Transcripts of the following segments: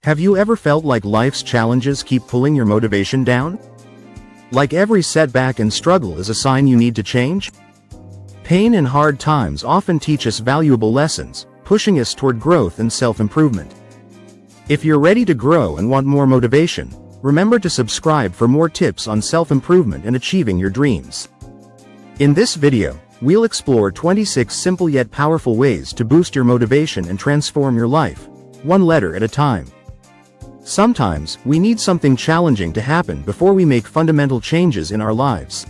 Have you ever felt like life's challenges keep pulling your motivation down? Like every setback and struggle is a sign you need to change? Pain and hard times often teach us valuable lessons, pushing us toward growth and self-improvement. If you're ready to grow and want more motivation, remember to subscribe for more tips on self-improvement and achieving your dreams. In this video, we'll explore 26 simple yet powerful ways to boost your motivation and transform your life, one letter at a time. Sometimes, we need something challenging to happen before we make fundamental changes in our lives.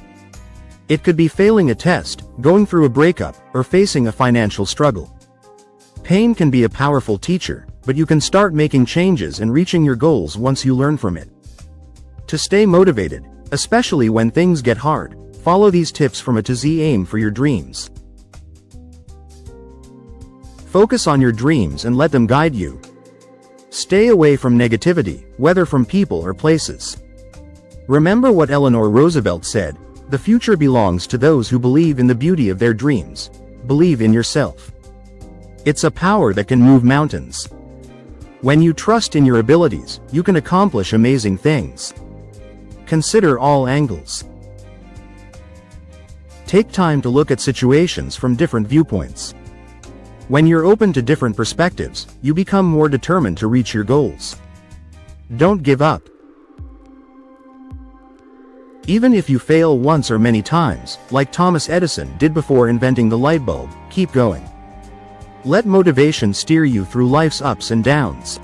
It could be failing a test, going through a breakup, or facing a financial struggle. Pain can be a powerful teacher, but you can start making changes and reaching your goals once you learn from it. To stay motivated, especially when things get hard, follow these tips from A to Z. Aim for your dreams. Focus on your dreams and let them guide you. Stay away from negativity, whether from people or places. Remember what Eleanor Roosevelt said, "The future belongs to those who believe in the beauty of their dreams. Believe in yourself." It's a power that can move mountains. When you trust in your abilities, you can accomplish amazing things. Consider all angles. Take time to look at situations from different viewpoints. When you're open to different perspectives, you become more determined to reach your goals. Don't give up. Even if you fail once or many times, like Thomas Edison did before inventing the light bulb, keep going. Let motivation steer you through life's ups and downs.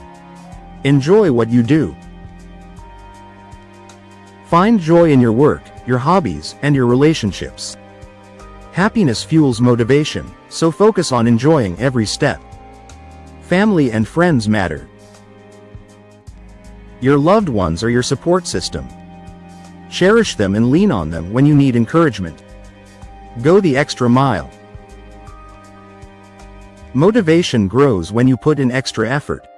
Enjoy what you do. Find joy in your work, your hobbies, and your relationships. Happiness fuels motivation, so focus on enjoying every step. Family and friends matter. Your loved ones are your support system. Cherish them and lean on them when you need encouragement. Go the extra mile. Motivation grows when you put in extra effort.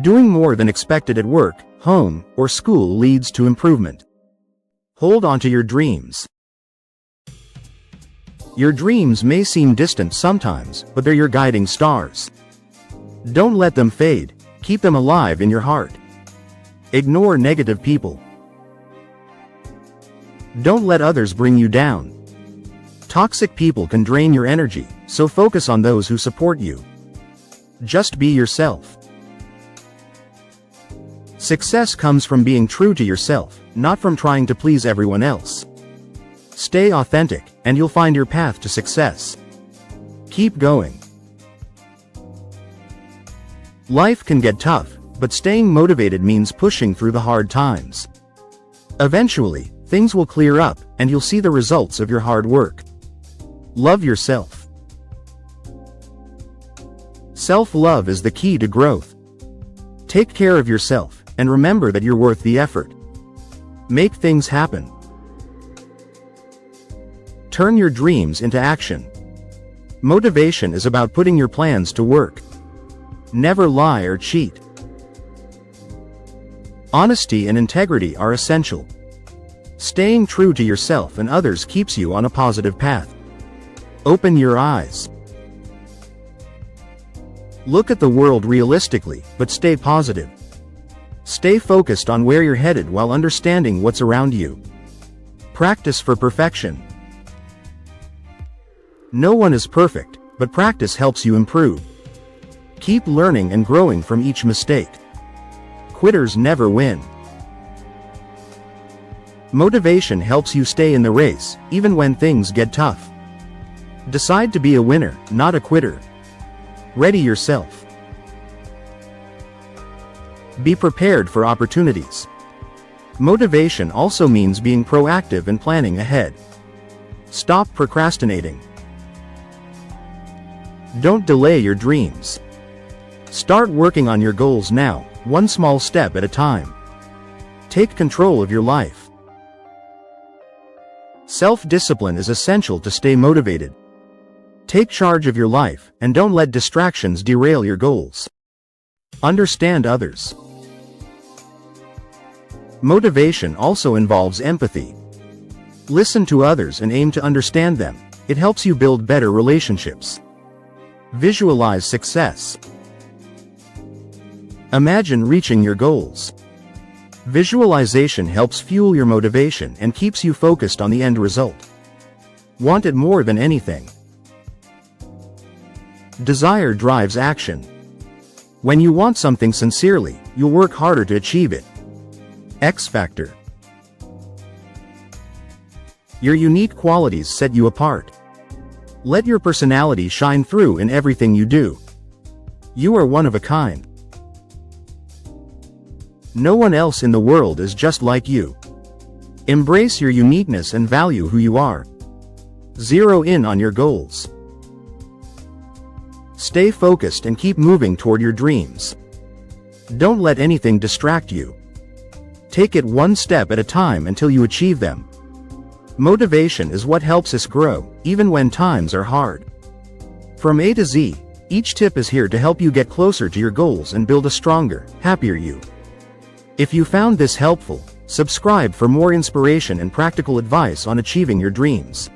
Doing more than expected at work, home, or school leads to improvement. Hold on to your dreams. Your dreams may seem distant sometimes, but they're your guiding stars. Don't let them fade, keep them alive in your heart. Ignore negative people. Don't let others bring you down. Toxic people can drain your energy, so focus on those who support you. Just be yourself. Success comes from being true to yourself, not from trying to please everyone else. Stay authentic, and you'll find your path to success. Keep going. Life can get tough, but staying motivated means pushing through the hard times. Eventually, things will clear up, and you'll see the results of your hard work. Love yourself. Self-love is the key to growth. Take care of yourself, and remember that you're worth the effort. Make things happen. Turn your dreams into action. Motivation is about putting your plans to work. Never lie or cheat. Honesty and integrity are essential. Staying true to yourself and others keeps you on a positive path. Open your eyes. Look at the world realistically, but stay positive. Stay focused on where you're headed while understanding what's around you. Practice for perfection. No one is perfect, but practice helps you improve. Keep learning and growing from each mistake. Quitters never win. Motivation helps you stay in the race, even when things get tough. Decide to be a winner, not a quitter. Ready yourself. Be prepared for opportunities. Motivation also means being proactive and planning ahead. Stop procrastinating. Don't delay your dreams. Start working on your goals now, one small step at a time. Take control of your life. Self-discipline is essential to stay motivated. Take charge of your life, and don't let distractions derail your goals. Understand others. Motivation also involves empathy. Listen to others and aim to understand them. It helps you build better relationships. Visualize success. Imagine reaching your goals. Visualization helps fuel your motivation and keeps you focused on the end result. Want it more than anything. Desire drives action. When you want something sincerely, you'll work harder to achieve it. X Factor. Your unique qualities set you apart. Let your personality shine through in everything you do. You are one of a kind. No one else in the world is just like you. Embrace your uniqueness and value who you are. Zero in on your goals. Stay focused and keep moving toward your dreams. Don't let anything distract you. Take it one step at a time until you achieve them. Motivation is what helps us grow, even when times are hard. From A to Z, each tip is here to help you get closer to your goals and build a stronger, happier you. If you found this helpful, subscribe for more inspiration and practical advice on achieving your dreams.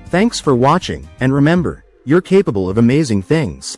Thanks for watching, and remember, you're capable of amazing things.